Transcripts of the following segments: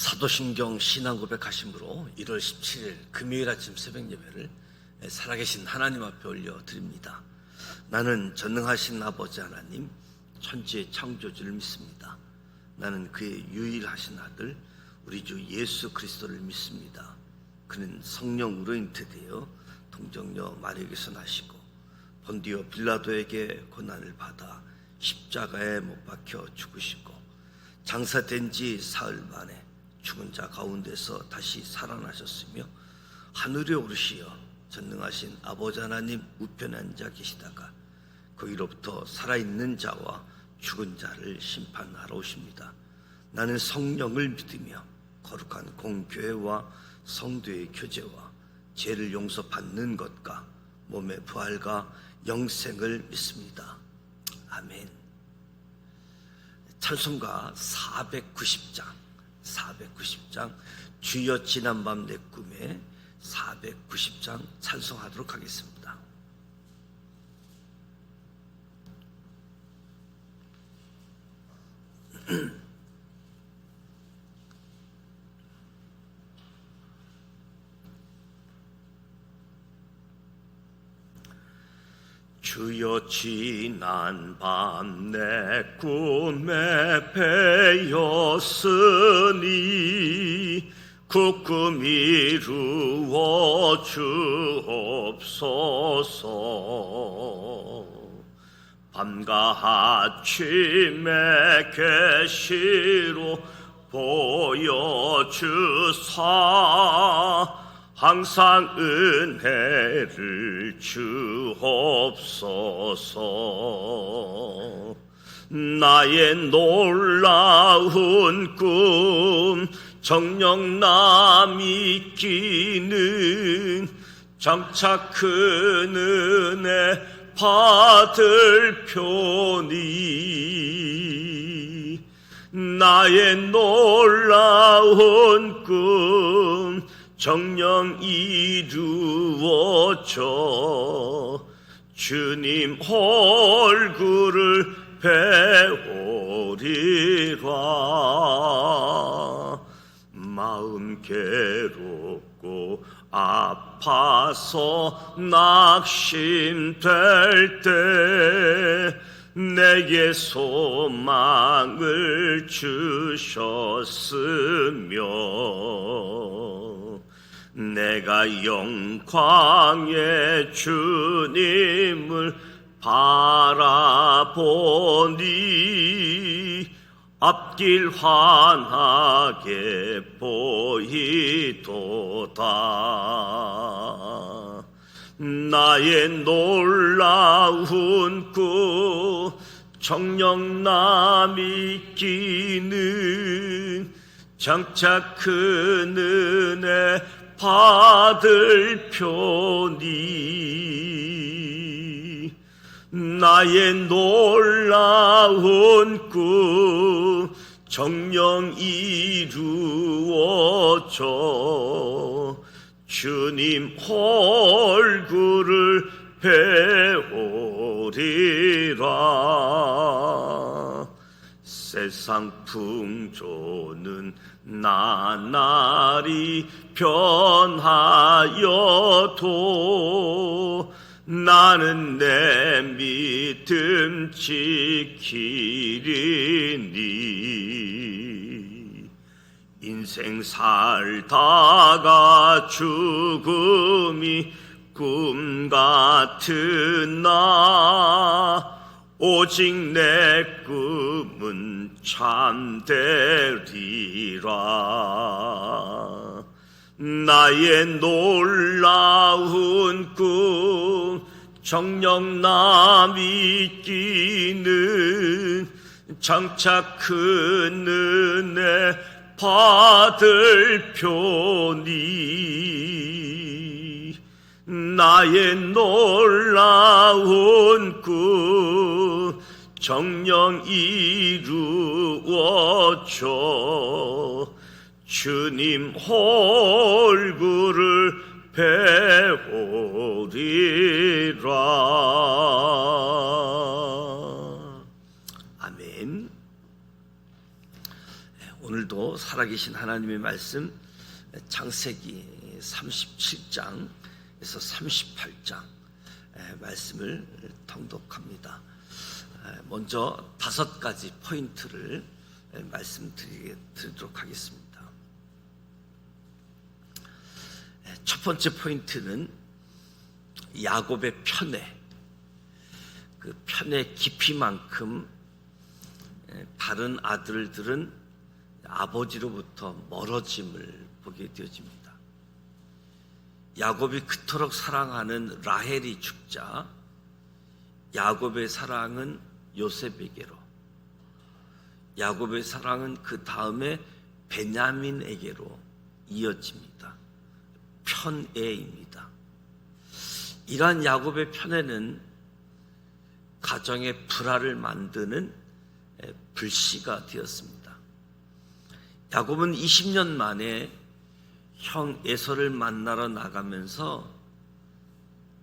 사도신경 신앙고백하심으로 1월 17일 금요일 아침 새벽 예배를 살아계신 하나님 앞에 올려드립니다. 나는 전능하신 아버지 하나님, 천지의 창조주를 믿습니다. 나는 그의 유일하신 아들 우리 주 예수 그리스도를 믿습니다. 그는 성령으로 잉태되어 동정녀 마리아에게서 나시고 본디오 빌라도에게 고난을 받아 십자가에 못 박혀 죽으시고 장사된 지 사흘 만에 죽은 자 가운데서 다시 살아나셨으며 하늘에 오르시어 전능하신 아버지 하나님 우편에 앉아 계시다가 거기로부터 살아있는 자와 죽은 자를 심판하러 오십니다. 나는 성령을 믿으며 거룩한 공교회와 성도의 교제와 죄를 용서받는 것과 몸의 부활과 영생을 믿습니다. 아멘. 찬송가 490장 주여 지난밤 내 꿈에 490장 찬송하도록 하겠습니다. 주여 지난밤 내 꿈에 배였으니 그 꿈 이루어 주옵소서. 밤과 아침에 계시로 보여주사 항상 은혜를 주옵소서. 나의 놀라운 꿈 정녕 남이 끼는 장차 큰 은혜 받을 표니 나의 놀라운 꿈 정녕 이루어져 주님 얼굴을 배우리라. 마음 괴롭고 아파서 낙심될 때 내게 소망을 주셨으며 내가 영광의 주님을 바라보니 앞길 환하게 보이도다. 나의 놀라운 꿈 정녕 남이 끼는 장차 큰 은혜 받을 표니 나의 놀라운 꿈 정녕 이루어져 주님 얼굴을 배우리라. 세상 풍조는 나날이 변하여도 나는 내 믿음 지키리니 인생 살다가 죽음이 꿈 같은 나 오직 내 꿈은 참되리라. 나의 놀라운 꿈 정녕 남이 끼는 장차 큰 은혜 받을 표니 나의 놀라운 꿈 정녕 이루어져 주님 얼굴을 배우리라. 아멘. 오늘도 살아계신 하나님의 말씀 창세기 37장에서 38장 말씀을 통독합니다. 먼저 5가지 포인트를 말씀드리도록 하겠습니다. 첫 번째 포인트는 야곱의 편애, 그 편의 깊이만큼 다른 아들들은 아버지로부터 멀어짐을 보게 되어집니다. 야곱이 그토록 사랑하는 라헬이 죽자 야곱의 사랑은 요셉에게로, 야곱의 사랑은 그 다음에 베냐민에게로 이어집니다. 편애입니다. 이러한 야곱의 편애는 가정의 불화를 만드는 불씨가 되었습니다. 야곱은 20년 만에 형 에서를 만나러 나가면서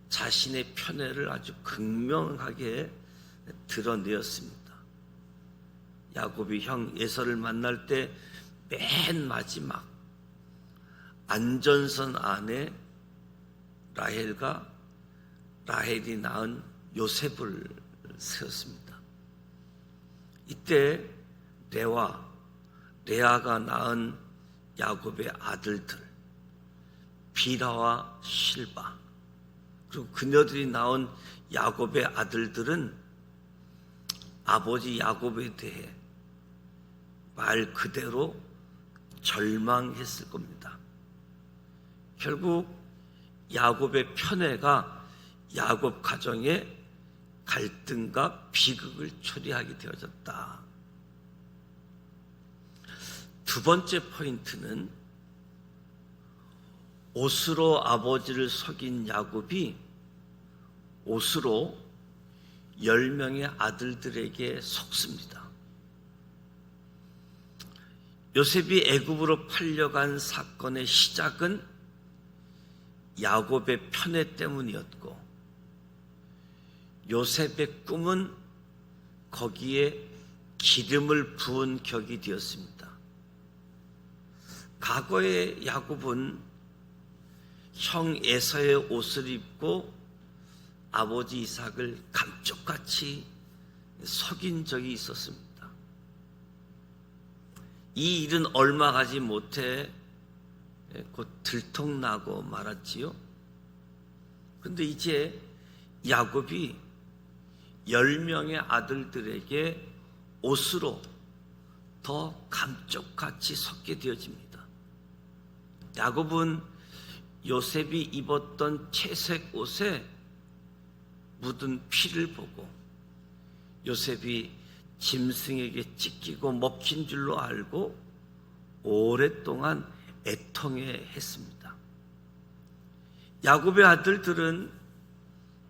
자신의 편애를 아주 극명하게 드러내었습니다. 야곱이 형 에서를 만날 때 맨 마지막 안전선 안에 라헬이 낳은 요셉을 세웠습니다. 이때 레아가 낳은 야곱의 아들들 빌하와 실바, 그리고 그녀들이 낳은 야곱의 아들들은 아버지 야곱에 대해 말 그대로 절망했을 겁니다. 결국 야곱의 편애가 야곱 가정의 갈등과 비극을 초래하게 되어졌다. 두 번째 포인트는 옷으로 아버지를 속인 야곱이 옷으로 10명의 아들들에게 속습니다. 요셉이 애굽으로 팔려간 사건의 시작은 야곱의 편애 때문이었고, 요셉의 꿈은 거기에 기름을 부은 격이 되었습니다. 과거의 야곱은 형 에서의 옷을 입고 아버지 이삭을 감쪽같이 속인 적이 있었습니다. 이 일은 얼마 가지 못해 곧 들통나고 말았지요. 그런데 이제 야곱이 10명의 아들들에게 옷으로 더 감쪽같이 섞게 되어집니다. 야곱은 요셉이 입었던 채색 옷에 묻은 피를 보고 요셉이 짐승에게 찢기고 먹힌 줄로 알고 오랫동안 애통해했습니다. 야곱의 아들들은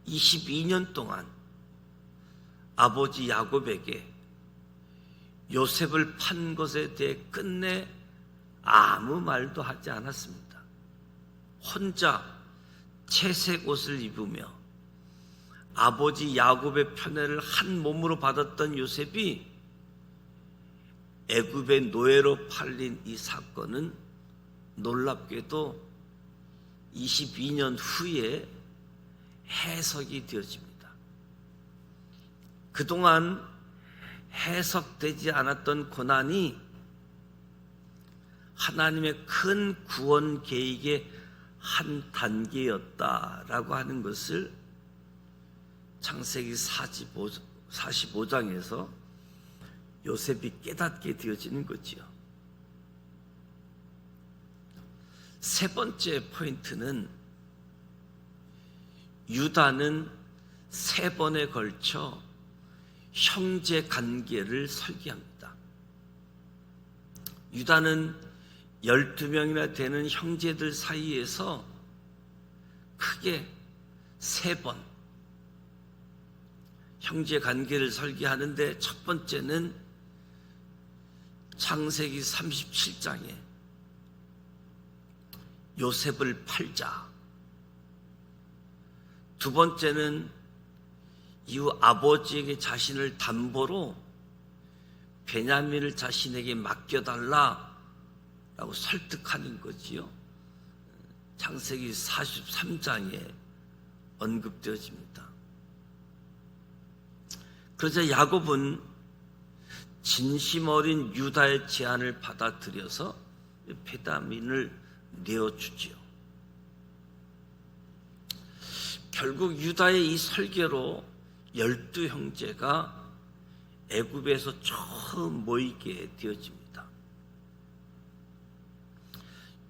22년 동안 아버지 야곱에게 요셉을 판 것에 대해 끝내 아무 말도 하지 않았습니다. 혼자 채색 옷을 입으며 아버지 야곱의 편애를 한 몸으로 받았던 요셉이 애굽의 노예로 팔린 이 사건은 놀랍게도 22년 후에 해석이 되어집니다. 그동안 해석되지 않았던 고난이 하나님의 큰 구원 계획의 한 단계였다라고 하는 것을 창세기 45장에서 요셉이 깨닫게 되어지는 거지요. 세 번째 포인트는 유다는 3번에 걸쳐 형제 관계를 설계합니다. 유다는 12명이나 되는 형제들 사이에서 크게 3번 형제 관계를 설계하는데, 첫 번째는 창세기 37장에 요셉을 팔자, 두 번째는 이후 아버지에게 자신을 담보로 베냐민을 자신에게 맡겨달라라고 설득하는 거지요. 창세기 43장에 언급되어집니다. 그러자 야곱은 진심 어린 유다의 제안을 받아들여서 베냐민을 내어주지요. 결국 유다의 이 설계로 12형제가 애굽에서 처음 모이게 되어집니다.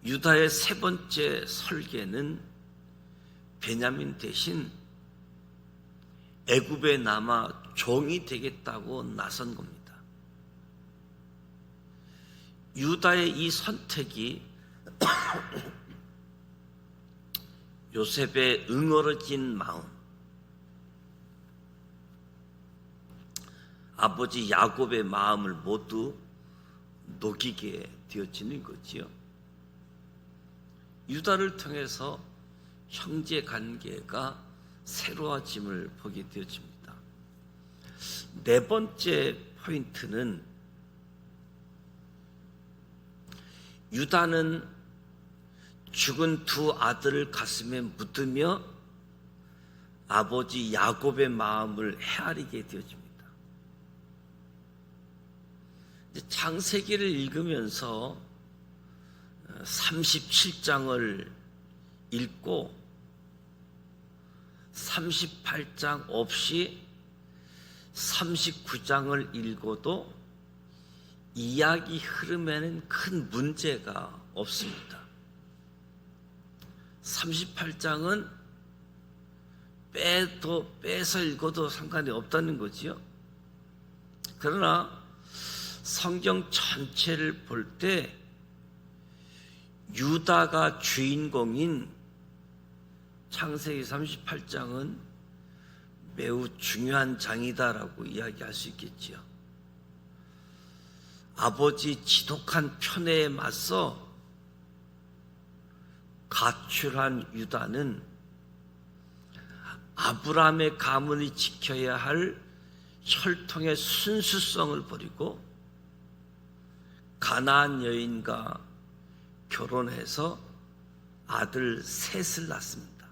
유다의 세 번째 설계는 베냐민 대신 애굽에 남아 종이 되겠다고 나선 겁니다. 유다의 이 선택이 요셉의 응어러진 마음, 아버지 야곱의 마음을 모두 녹이게 되어지는 거지요. 유다를 통해서 형제 관계가 새로워짐을 보게 되어집니다. 네 번째 포인트는 유다는 죽은 두 아들을 가슴에 묻으며 아버지 야곱의 마음을 헤아리게 되어집니다. 창세기를 읽으면서 37장을 읽고 38장 없이 39장을 읽어도 이야기 흐름에는 큰 문제가 없습니다. 38장은 빼서 읽어도 상관이 없다는 거지요. 그러나 성경 전체를 볼 때 유다가 주인공인 창세기 38장은 매우 중요한 장이다라고 이야기할 수 있겠지요. 아버지 지독한 편애에 맞서 가출한 유다는 아브라함의 가문이 지켜야 할 혈통의 순수성을 버리고 가나안 여인과 결혼해서 아들 셋을 낳습니다.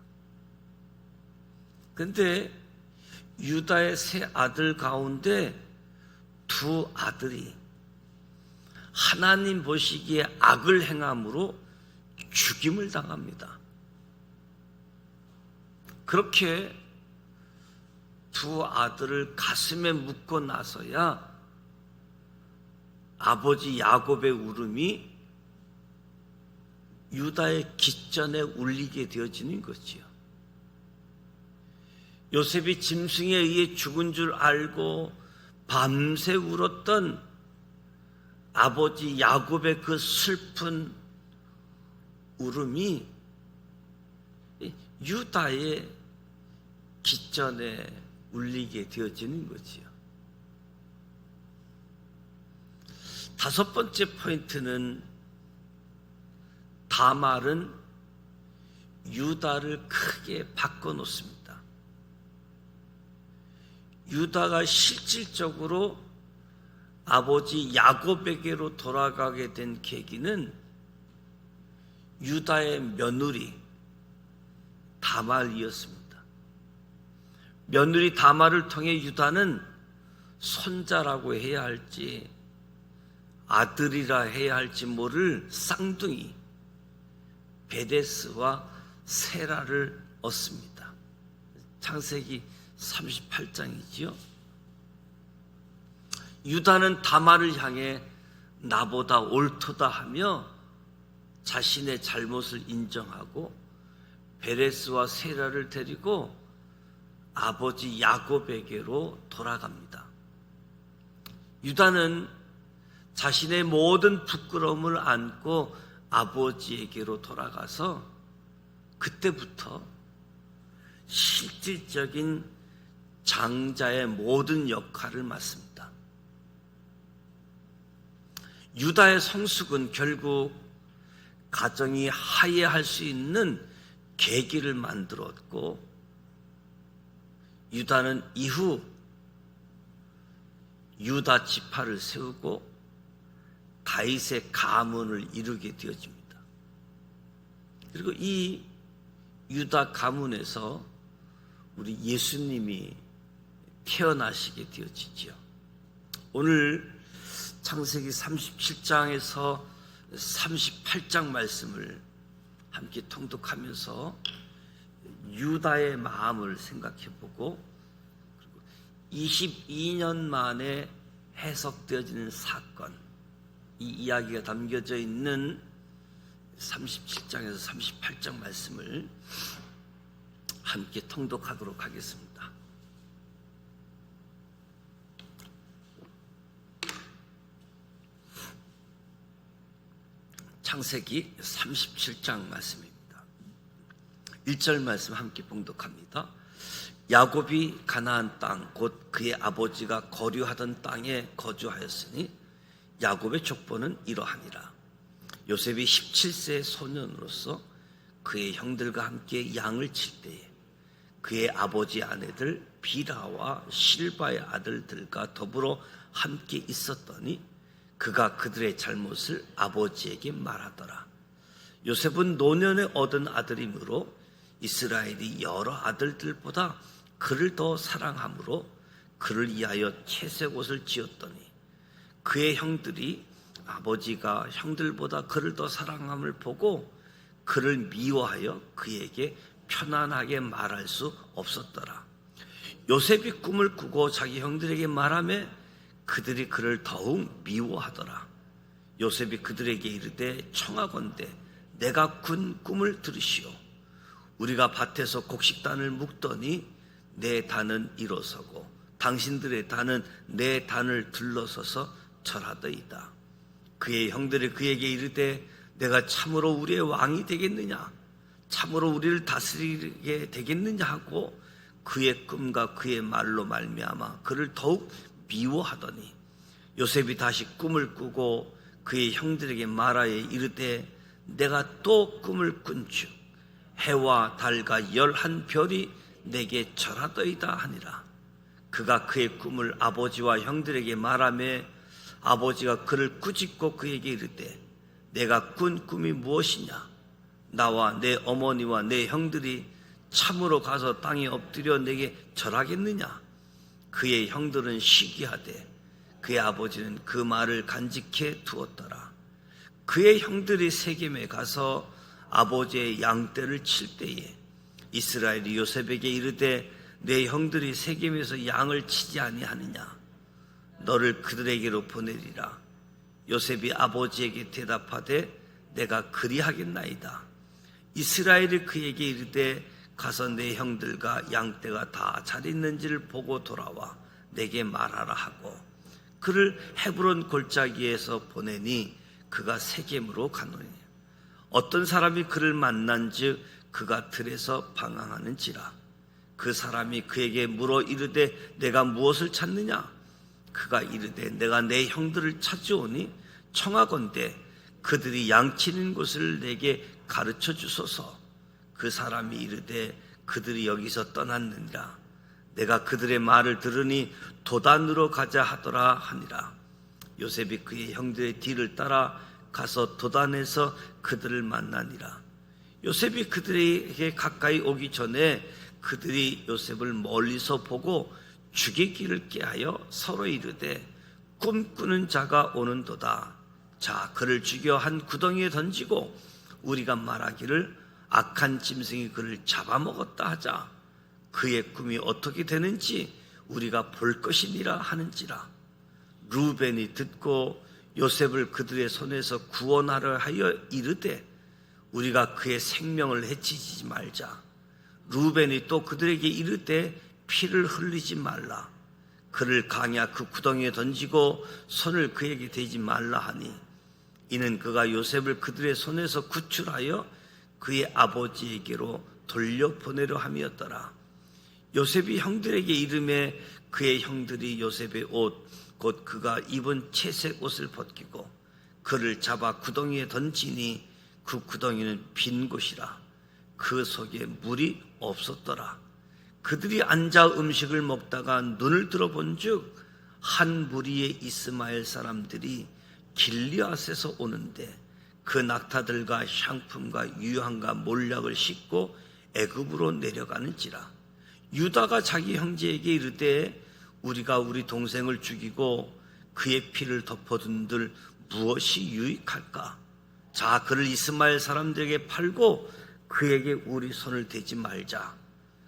그런데 유다의 세 아들 가운데 두 아들이 하나님 보시기에 악을 행함으로 죽임을 당합니다. 그렇게 두 아들을 가슴에 묻고 나서야 아버지 야곱의 울음이 유다의 깃전에 울리게 되어지는 거지요. 요셉이 짐승에 의해 죽은 줄 알고 밤새 울었던 아버지 야곱의 그 슬픈 울음이 유다의 깃전에 울리게 되어지는 거지요. 다섯 번째 포인트는 다말은 유다를 크게 바꿔놓습니다. 유다가 실질적으로 아버지 야곱에게로 돌아가게 된 계기는 유다의 며느리 다말이었습니다. 며느리 다말을 통해 유다는 손자라고 해야 할지 아들이라 해야 할지 모를 쌍둥이 베데스와 세라를 얻습니다. 창세기 38장이지요. 유다는 다말을 향해 나보다 옳도다 하며 자신의 잘못을 인정하고 베레스와 세라를 데리고 아버지 야곱에게로 돌아갑니다. 유다는 자신의 모든 부끄러움을 안고 아버지에게로 돌아가서 그때부터 실질적인 장자의 모든 역할을 맡습니다. 유다의 성숙은 결국 가정이 화해할 수 있는 계기를 만들었고, 유다는 이후 유다 지파를 세우고 다윗의 가문을 이루게 되어집니다. 그리고 이 유다 가문에서 우리 예수님이 태어나시게 되어지죠. 오늘 창세기 37장에서 38장 말씀을 함께 통독하면서 유다의 마음을 생각해보고 22년 만에 해석되어지는 사건, 이 이야기가 담겨져 있는 37장에서 38장 말씀을 함께 통독하도록 하겠습니다. 창세기 37장 말씀입니다. 1절 말씀 함께 봉독합니다. 야곱이 가나안 땅 곧 그의 아버지가 거류하던 땅에 거주하였으니 야곱의 족보는 이러하니라. 요셉이 17세 소년으로서 그의 형들과 함께 양을 칠 때에 그의 아버지 아내들 비라와 실바의 아들들과 더불어 함께 있었더니 그가 그들의 잘못을 아버지에게 말하더라. 요셉은 노년에 얻은 아들이므로 이스라엘이 여러 아들들보다 그를 더 사랑하므로 그를 위하여 채색 옷을 지었더니 그의 형들이 아버지가 형들보다 그를 더 사랑함을 보고 그를 미워하여 그에게 편안하게 말할 수 없었더라. 요셉이 꿈을 꾸고 자기 형들에게 말하며 그들이 그를 더욱 미워하더라. 요셉이 그들에게 이르되 청하건대 내가 꾼 꿈을 들으시오. 우리가 밭에서 곡식단을 묶더니 내 단은 일어서고 당신들의 단은 내 단을 둘러서서 절하더이다. 그의 형들이 그에게 이르되 내가 참으로 우리의 왕이 되겠느냐, 참으로 우리를 다스리게 되겠느냐 하고 그의 꿈과 그의 말로 말미암아 그를 더욱 미워하더니 요셉이 다시 꿈을 꾸고 그의 형들에게 말하여 이르되 내가 또 꿈을 꾼즉 해와 달과 11별이 내게 절하더이다 하니라. 그가 그의 꿈을 아버지와 형들에게 말하며 아버지가 그를 꾸짖고 그에게 이르되 내가 꾼 꿈이 무엇이냐, 나와 내 어머니와 내 형들이 참으로 가서 땅에 엎드려 내게 절하겠느냐. 그의 형들은 시기하되 그의 아버지는 그 말을 간직해 두었더라. 그의 형들이 세겜에 가서 아버지의 양떼를 칠 때에 이스라엘이 요셉에게 이르되 내 형들이 세겜에서 양을 치지 아니하느냐, 너를 그들에게로 보내리라. 요셉이 아버지에게 대답하되 내가 그리하겠나이다. 이스라엘이 그에게 이르되 가서 내 형들과 양떼가 다 잘 있는지를 보고 돌아와 내게 말하라 하고 그를 헤브론 골짜기에서 보내니 그가 세겜으로 가노니 어떤 사람이 그를 만난즉 그가 들에서 방황하는지라. 그 사람이 그에게 물어 이르되 내가 무엇을 찾느냐. 그가 이르되 내가 내 형들을 찾으오니 청하건대 그들이 양치는 곳을 내게 가르쳐 주소서. 그 사람이 이르되 그들이 여기서 떠났느니라. 내가 그들의 말을 들으니 도단으로 가자 하더라 하니라. 요셉이 그의 형들의 뒤를 따라 가서 도단에서 그들을 만나니라. 요셉이 그들에게 가까이 오기 전에 그들이 요셉을 멀리서 보고 죽이기를 꾀하여 서로 이르되 꿈꾸는 자가 오는도다. 자, 그를 죽여 한 구덩이에 던지고 우리가 말하기를 악한 짐승이 그를 잡아먹었다 하자. 그의 꿈이 어떻게 되는지 우리가 볼 것이니라 하는지라. 루벤이 듣고 요셉을 그들의 손에서 구원하려 하여 이르되 우리가 그의 생명을 해치지 말자. 루벤이 또 그들에게 이르되 피를 흘리지 말라. 그를 강야 그 구덩이에 던지고 손을 그에게 대지 말라 하니 이는 그가 요셉을 그들의 손에서 구출하여 그의 아버지에게로 돌려보내려 함이었더라. 요셉이 형들에게 이르매 그의 형들이 요셉의 옷 곧 그가 입은 채색 옷을 벗기고 그를 잡아 구덩이에 던지니 그 구덩이는 빈 곳이라. 그 속에 물이 없었더라. 그들이 앉아 음식을 먹다가 눈을 들어본즉 한 무리의 이스마엘 사람들이 길리앗에서 오는데 그 낙타들과 향품과 유향과 몰약을 싣고 애굽으로 내려가는지라. 유다가 자기 형제에게 이르되 우리가 우리 동생을 죽이고 그의 피를 덮어둔들 무엇이 유익할까? 자, 그를 이스마엘 사람들에게 팔고 그에게 우리 손을 대지 말자.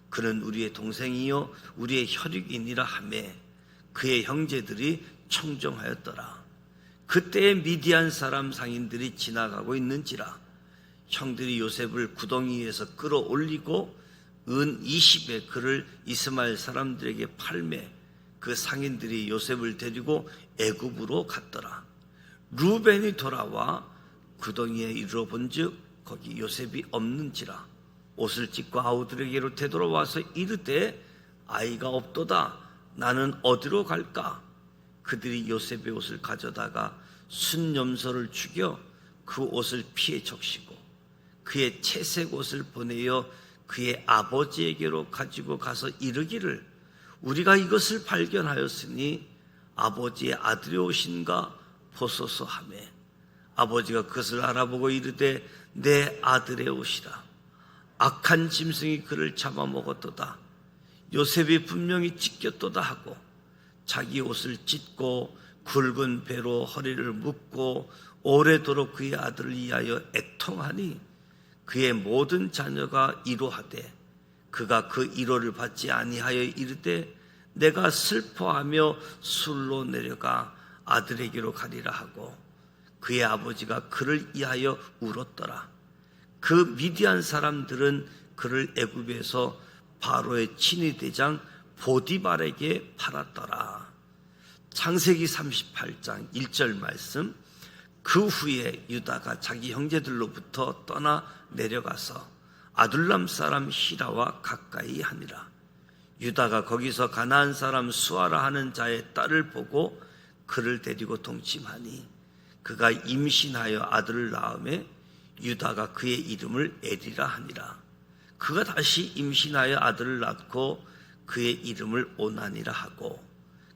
그는 우리의 동생이요 우리의 혈육이니라 하매 그의 형제들이 청정하였더라. 그때에 미디안 사람 상인들이 지나가고 있는지라. 형들이 요셉을 구덩이에서 끌어올리고 은 20에 그를 이스마엘 사람들에게 팔매 그 상인들이 요셉을 데리고 애굽으로 갔더라. 루벤이 돌아와 구덩이에 이르러 본즉 거기 요셉이 없는지라. 옷을 찢고 아우들에게로 되돌아와서 이르되 아이가 없도다. 나는 어디로 갈까? 그들이 요셉의 옷을 가져다가 순염소를 죽여 그 옷을 피에 적시고 그의 채색 옷을 보내어 그의 아버지에게로 가지고 가서 이르기를 우리가 이것을 발견하였으니 아버지의 아들의 옷인가 보소서 하매 아버지가 그것을 알아보고 이르되 내 아들의 옷이라. 악한 짐승이 그를 잡아먹었도다. 요셉이 분명히 찢겼도다 하고 자기 옷을 찢고 굵은 배로 허리를 묶고 오래도록 그의 아들을 위하여 애통하니 그의 모든 자녀가 이로하되 그가 그 이로를 받지 아니하여 이르되 내가 슬퍼하며 술로 내려가 아들에게로 가리라 하고 그의 아버지가 그를 위하여 울었더라. 그 미디안 사람들은 그를 애굽에서 바로의 친위 대장 보디발에게 팔았더라. 창세기 38장 1절 말씀. 그 후에 유다가 자기 형제들로부터 떠나 내려가서 아둘람 사람 히라와 가까이 하니라. 유다가 거기서 가나안 사람 수아라 하는 자의 딸을 보고 그를 데리고 동침하니 그가 임신하여 아들을 낳음에 유다가 그의 이름을 에리라 하니라. 그가 다시 임신하여 아들을 낳고 그의 이름을 오난이라 하고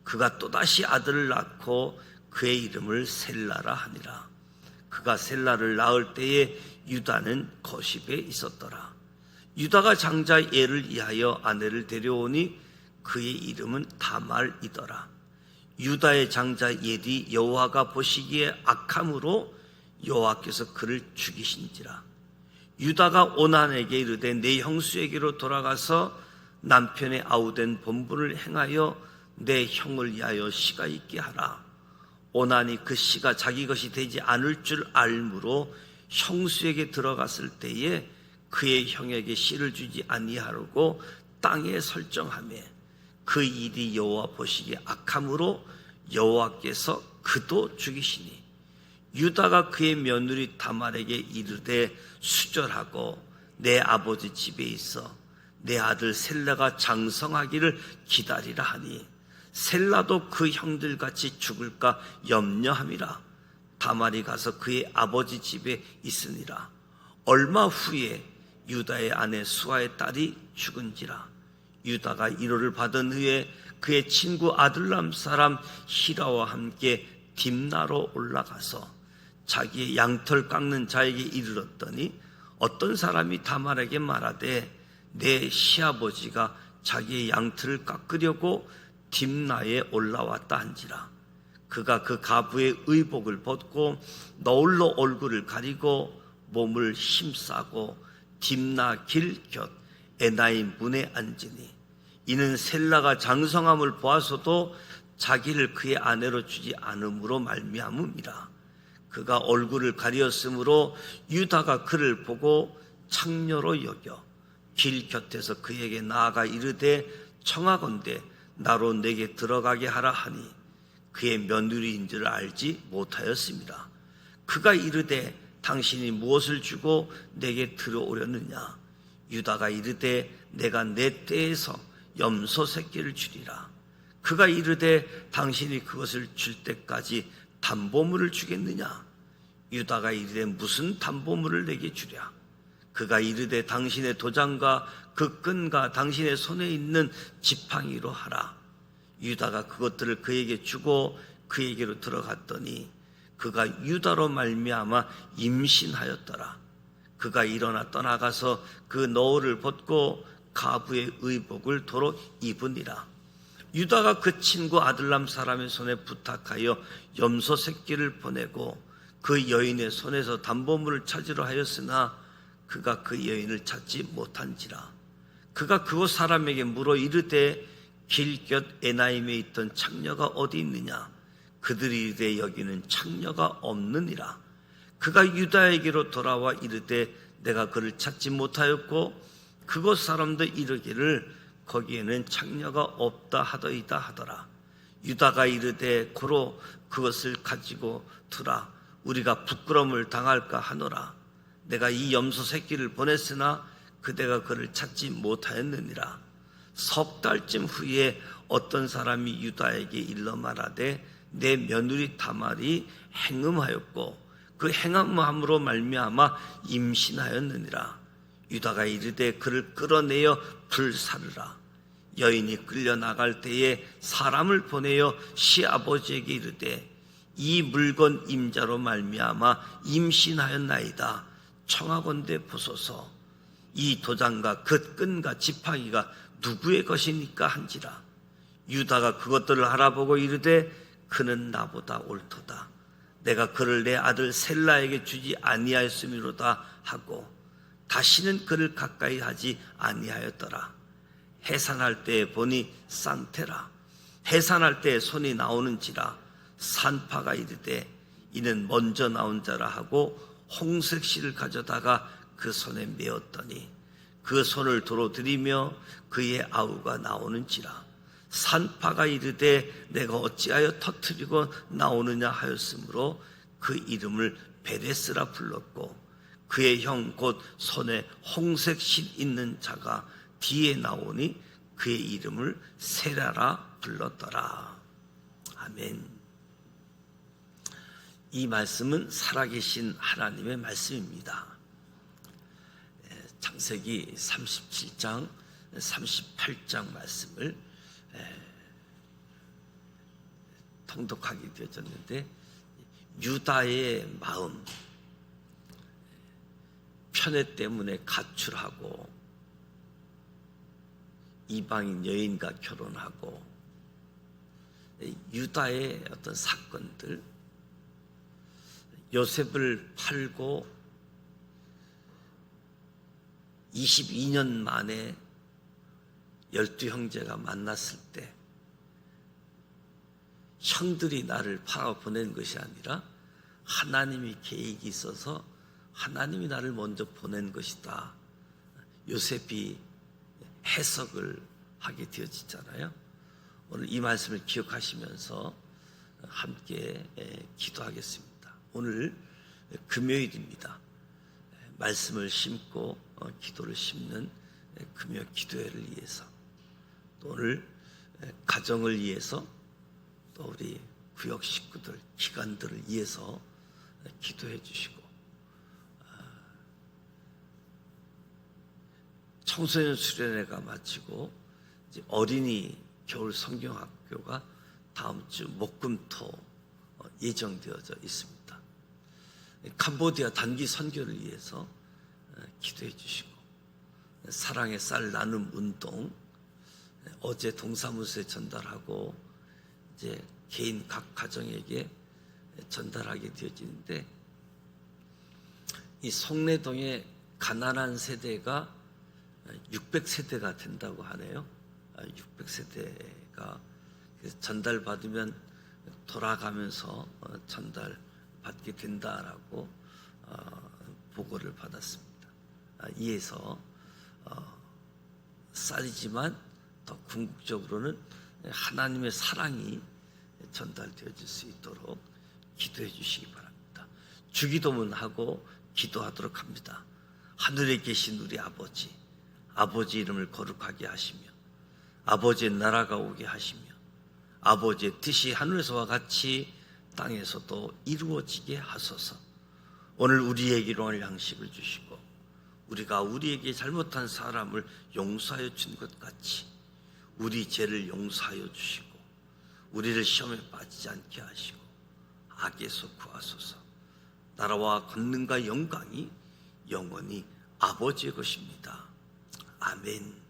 그가 또다시 아들을 낳고 그의 이름을 셀라라 하니라. 그가 셀라를 낳을 때에 유다는 거십에 있었더라. 유다가 장자 예를 위하여 아내를 데려오니 그의 이름은 다말이더라. 유다의 장자 예디 여호와가 보시기에 악함으로 여호와께서 그를 죽이신지라. 유다가 오난에게 이르되 내 형수에게로 돌아가서 남편의 아우된 본분을 행하여 내 형을 위하여 씨가 있게 하라. 오난이 그 씨가 자기 것이 되지 않을 줄 알므로 형수에게 들어갔을 때에 그의 형에게 씨를 주지 아니하려고 땅에 설정하며 그 일이 여호와 보시기에 악함으로 여호와께서 그도 죽이시니 유다가 그의 며느리 다말에게 이르되 수절하고 내 아버지 집에 있어 내 아들 셀라가 장성하기를 기다리라 하니 셀라도 그 형들같이 죽을까 염려함이라. 다말이 가서 그의 아버지 집에 있으니라. 얼마 후에 유다의 아내 수아의 딸이 죽은지라. 유다가 위로를 받은 후에 그의 친구 아둘람 사람 히라와 함께 딥나로 올라가서 자기의 양털 깎는 자에게 이르렀더니 어떤 사람이 다말에게 말하되 내 시아버지가 자기의 양털을 깎으려고 딥나에 올라왔다 한지라. 그가 그 가부의 의복을 벗고 너울로 얼굴을 가리고 몸을 힘싸고 딥나 길 곁 에나임 문에 앉으니 이는 셀라가 장성함을 보아서도 자기를 그의 아내로 주지 않음으로 말미암음이라. 그가 얼굴을 가리었으므로 유다가 그를 보고 창녀로 여겨 길 곁에서 그에게 나아가 이르되 청하건대 나로 내게 들어가게 하라 하니 그의 며느리인 줄 알지 못하였습니다. 그가 이르되 당신이 무엇을 주고 내게 들어오려느냐. 유다가 이르되 내가 내 떼에서 염소 새끼를 주리라. 그가 이르되 당신이 그것을 줄 때까지 담보물을 주겠느냐. 유다가 이르되 무슨 담보물을 내게 주랴. 그가 이르되 당신의 도장과 그 끈과 당신의 손에 있는 지팡이로 하라. 유다가 그것들을 그에게 주고 그에게로 들어갔더니 그가 유다로 말미암아 임신하였더라. 그가 일어나 떠나가서 그 너울을 벗고 가부의 의복을 도로 입으니라. 유다가 그 친구 아들람 사람의 손에 부탁하여 염소 새끼를 보내고 그 여인의 손에서 담보물을 찾으려 하였으나 그가 그 여인을 찾지 못한지라. 그가 그곳 사람에게 물어 이르되 길곁 에나임에 있던 창녀가 어디 있느냐. 그들이 이르되 여기는 창녀가 없느니라. 그가 유다에게로 돌아와 이르되 내가 그를 찾지 못하였고 그곳 사람도 이르기를 거기에는 창녀가 없다 하더이다 하더라. 유다가 이르되 고로 그것을 가지고 두라. 우리가 부끄러움을 당할까 하노라. 내가 이 염소 새끼를 보냈으나 그대가 그를 찾지 못하였느니라. 석 달쯤 후에 어떤 사람이 유다에게 일러 말하되 내 며느리 다말이 행음하였고 그 행음함으로 말미암아 임신하였느니라. 유다가 이르되 그를 끌어내어 불사르라. 여인이 끌려나갈 때에 사람을 보내어 시아버지에게 이르되 이 물건 임자로 말미암아 임신하였나이다. 청하건대 보소서. 이 도장과 그 끈과 지팡이가 누구의 것이니까 한지라. 유다가 그것들을 알아보고 이르되 그는 나보다 옳도다. 내가 그를 내 아들 셀라에게 주지 아니하였음이로다 하고 다시는 그를 가까이 하지 아니하였더라. 해산할 때에 보니 쌍태라. 해산할 때에 손이 나오는지라. 산파가 이르되 이는 먼저 나온 자라 하고 홍색실을 가져다가 그 손에 메었더니 그 손을 도로 들이며 그의 아우가 나오는지라. 산파가 이르되 내가 어찌하여 터뜨리고 나오느냐 하였으므로 그 이름을 베레스라 불렀고 그의 형 곧 손에 홍색실 있는 자가 뒤에 나오니 그의 이름을 세라라 불렀더라. 아멘. 이 말씀은 살아계신 하나님의 말씀입니다. 창세기 37장 38장 말씀을 통독하게 되어졌는데 유다의 마음, 편애 때문에 가출하고 이방인 여인과 결혼하고 유다의 어떤 사건들, 요셉을 팔고 22년 만에 12형제가 만났을 때 형들이 나를 팔아 보낸 것이 아니라 하나님이 계획이 있어서 하나님이 나를 먼저 보낸 것이다. 요셉이 해석을 하게 되어지잖아요. 오늘 이 말씀을 기억하시면서 함께 기도하겠습니다. 오늘 금요일입니다. 말씀을 심고 기도를 심는 금요 기도회를 위해서, 또 오늘 가정을 위해서, 또 우리 구역 식구들, 기관들을 위해서 기도해 주시고, 청소년 수련회가 마치고 이제 어린이 겨울 성경학교가 다음 주 목금토 예정되어져 있습니다. 캄보디아 단기 선교를 위해서 기도해 주시고, 사랑의 쌀 나눔 운동 어제 동사무소에 전달하고 이제 개인 각 가정에게 전달하게 되어지는데, 이 송내동의 가난한 세대가 600세대가 된다고 하네요. 600세대가 전달받으면 돌아가면서 전달받게 된다라고 보고를 받았습니다. 이에서 쌀이지만 더 궁극적으로는 하나님의 사랑이 전달되어질 수 있도록 기도해 주시기 바랍니다. 주기도문하고 기도하도록 합니다. 하늘에 계신 우리 아버지, 아버지 이름을 거룩하게 하시며 아버지의 나라가 오게 하시며 아버지의 뜻이 하늘에서와 같이 땅에서도 이루어지게 하소서. 오늘 우리에게 일용할 양식을 주시고 우리가 우리에게 잘못한 사람을 용서하여 준 것 같이 우리 죄를 용서하여 주시고 우리를 시험에 빠지지 않게 하시고 악에서 구하소서. 나라와 권능과 영광이 영원히 아버지의 것입니다. 아멘.